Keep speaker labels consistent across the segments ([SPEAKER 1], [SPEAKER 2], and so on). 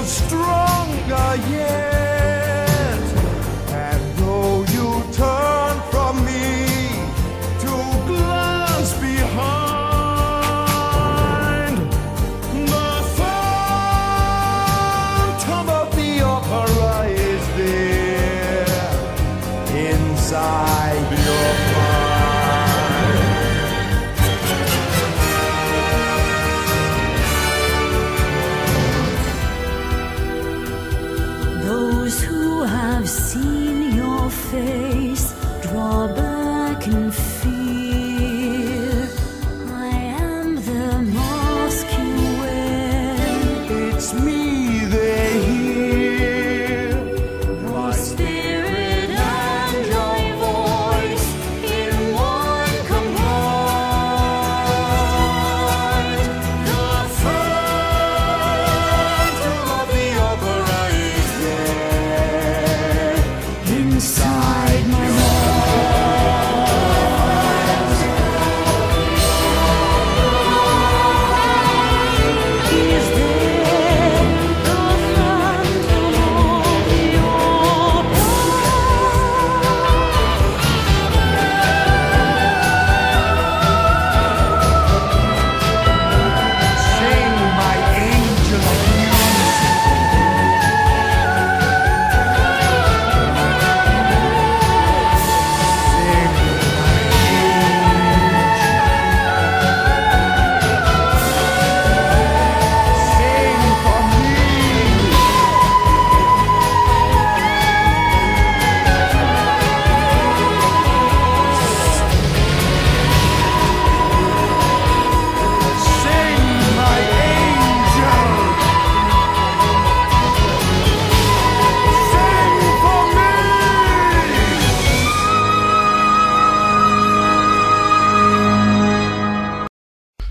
[SPEAKER 1] stronger yet. And though you turn from me to glance behind, the phantom of the opera is there inside your mind.
[SPEAKER 2] Those who have seen your face draw back in fear. I am the mask you wear.
[SPEAKER 1] It's me they hear.
[SPEAKER 2] My spirit and my voice in one combined.
[SPEAKER 1] The phantom of the opera is there
[SPEAKER 2] Inside my mind. Is there the phantom of the opera?
[SPEAKER 1] Sing, my angel of music. Sing, my angel. Sing for me. Sing, my angel. Sing for me.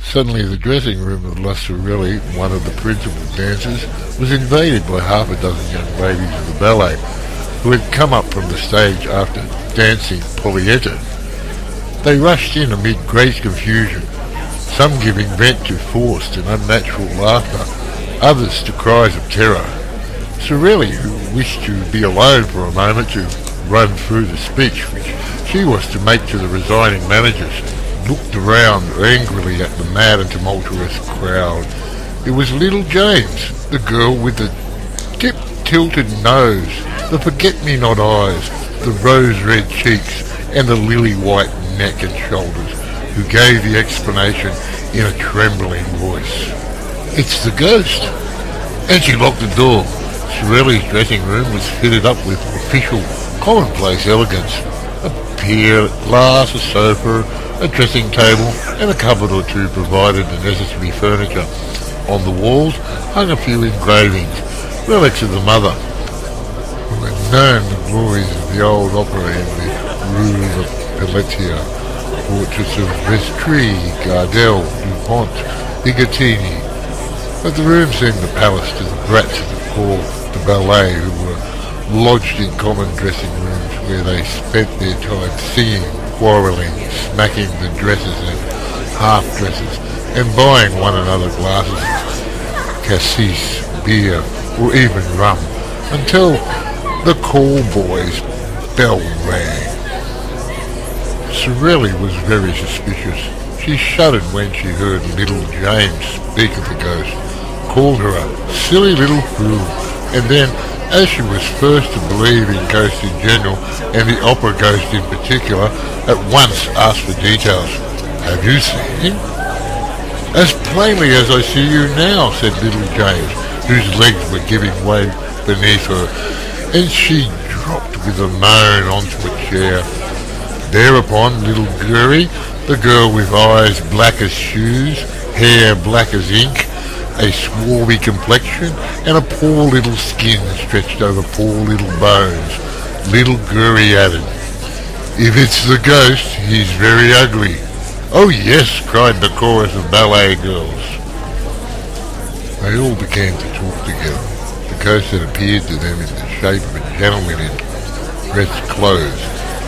[SPEAKER 3] Suddenly the dressing room of La Sorelli, one of the principal dancers, was invaded by half a dozen young ladies of the ballet, who had come up from the stage after dancing Polietta. They rushed in amid great confusion, some giving vent to forced and unnatural laughter, others to cries of terror. Sorelli, who wished to be alone for a moment to run through the speech which she was to make to the resigning managers, looked around angrily at the mad and tumultuous crowd. It was little James, the girl with the tip-tilted nose, the forget-me-not eyes, the rose-red cheeks, and the lily-white neck and shoulders, who gave the explanation in a trembling voice. "It's the ghost." And she locked the door. Sorelli's dressing room was fitted up with official, commonplace elegance. A pier, glass, a sofa, a dressing table, and a cupboard or two provided the necessary furniture. On the walls hung a few engravings, relics of the mother, who had known the glories of the old opera in the Rue of Pelletia, portraits of Vestri, Gardel, Dupont, Bigottini. But the room seemed a palace to the brats of the corps de ballet, who were lodged in common dressing rooms where they spent their time singing, quarrelling, smacking the dresses and half-dresses, and buying one another glasses of cassis, beer, or even rum, until the call boy's bell rang. Sorelli was very suspicious. She shuddered when she heard little James speak of the ghost, called her a silly little fool, and then, as she was first to believe in ghosts in general, and the opera ghost in particular, at once asked for details. "Have you seen him?" "As plainly as I see you now," said little James, whose legs were giving way beneath her, and she dropped with a moan onto a chair. Thereupon little Gurry, the girl with eyes black as shoes, hair black as ink, a swarthy complexion, and a poor little skin stretched over poor little bones, little Gurry added, "If it's the ghost, he's very ugly." "Oh yes," cried the chorus of ballet girls. They all began to talk together. The ghost had appeared to them in the shape of a gentleman in dressed clothes,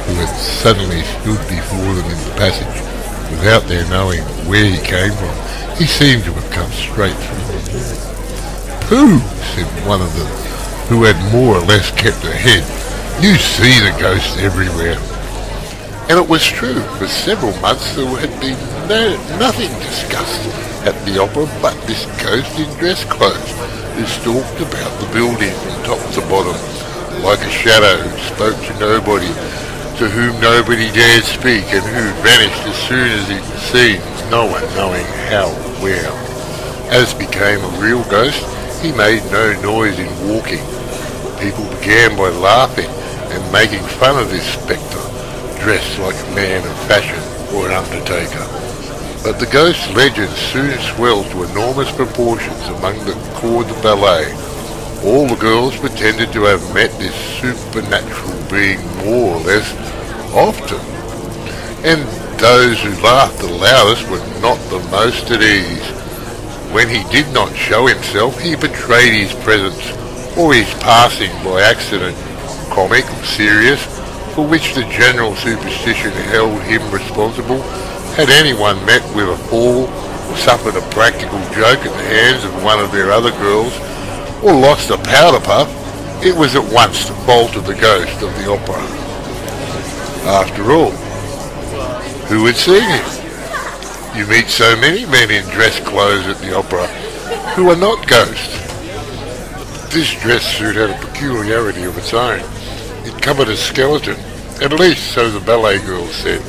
[SPEAKER 3] who had suddenly stood before them in the passage, without their knowing where he came from. He seemed to have come straight through the wall. "Pooh," said one of them, who had more or less kept ahead. "You see the ghosts everywhere." And it was true. For several months there had been nothing discussed at the opera but this ghost in dress clothes who stalked about the building from top to bottom like a shadow who spoke to nobody, to whom nobody dared speak, and who vanished as soon as he was seen, no one knowing how or where. As became a real ghost, he made no noise in walking. People began by laughing and making fun of this spectre, dressed like a man of fashion or an undertaker. But the ghost legend soon swelled to enormous proportions among the corps de ballet. All the girls pretended to have met this supernatural being more or less often, and those who laughed the loudest were not the most at ease. When he did not show himself, he betrayed his presence or his passing by accident, comic or serious, for which the general superstition held him responsible. Had anyone met with a fall, or suffered a practical joke at the hands of one of their other girls, or lost a powder puff, it was at once the fault of the ghost of the opera. After all, who had seen him? You meet so many men in dress clothes at the opera who are not ghosts. This dress suit had a peculiarity of its own. It covered a skeleton, at least so the ballet girls said,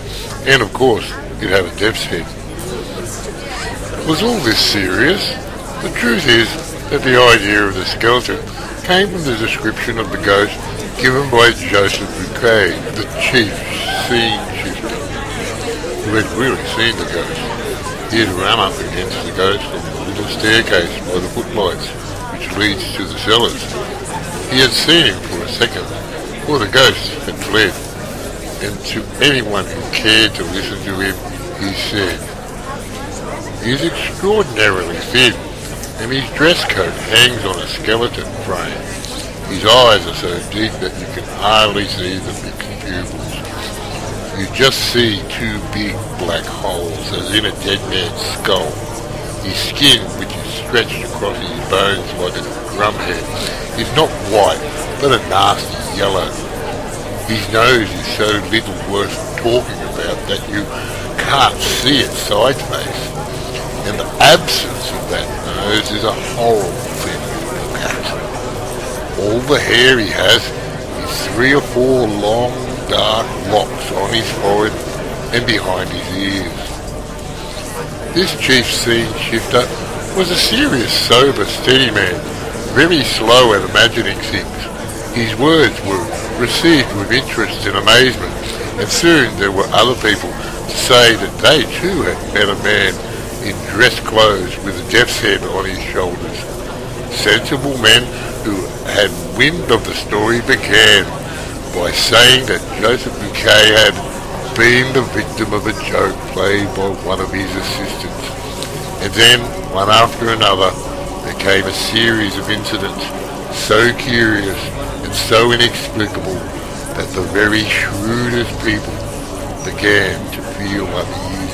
[SPEAKER 3] and of course it had a death's head. Was all this serious? The truth is that the idea of the skeleton came from the description of the ghost given by Joseph Bouquet, the chief scene shifter, who had really seen the ghost. He had run up against the ghost on the little staircase by the footlights which leads to the cellars. He had seen him for a second, for the ghost had fled, and to anyone who cared to listen to him, he said, "He is extraordinarily thin, and his dress coat hangs on a skeleton frame. His eyes are so deep that you can hardly see the mixed pupils. You just see two big black holes, as in a dead man's skull. His skin, which is stretched across his bones like a drumhead, is not white, but a nasty yellow. His nose is so little worth talking about that you can't see its side face, and the absence of that nose is a horrible thing to look at. All the hair he has is 3 or 4 long, dark locks on his forehead and behind his ears." This chief scene shifter was a serious, sober, steady man, very slow at imagining things. His words were received with interest and amazement, and soon there were other people to say that they too had met a man in dress clothes with a death's head on his shoulders. Sensible men who had wind of the story began by saying that Joseph Bouquet had been the victim of a joke played by one of his assistants. And then, one after another, there came a series of incidents so curious and so inexplicable that the very shrewdest people began to feel uneasy.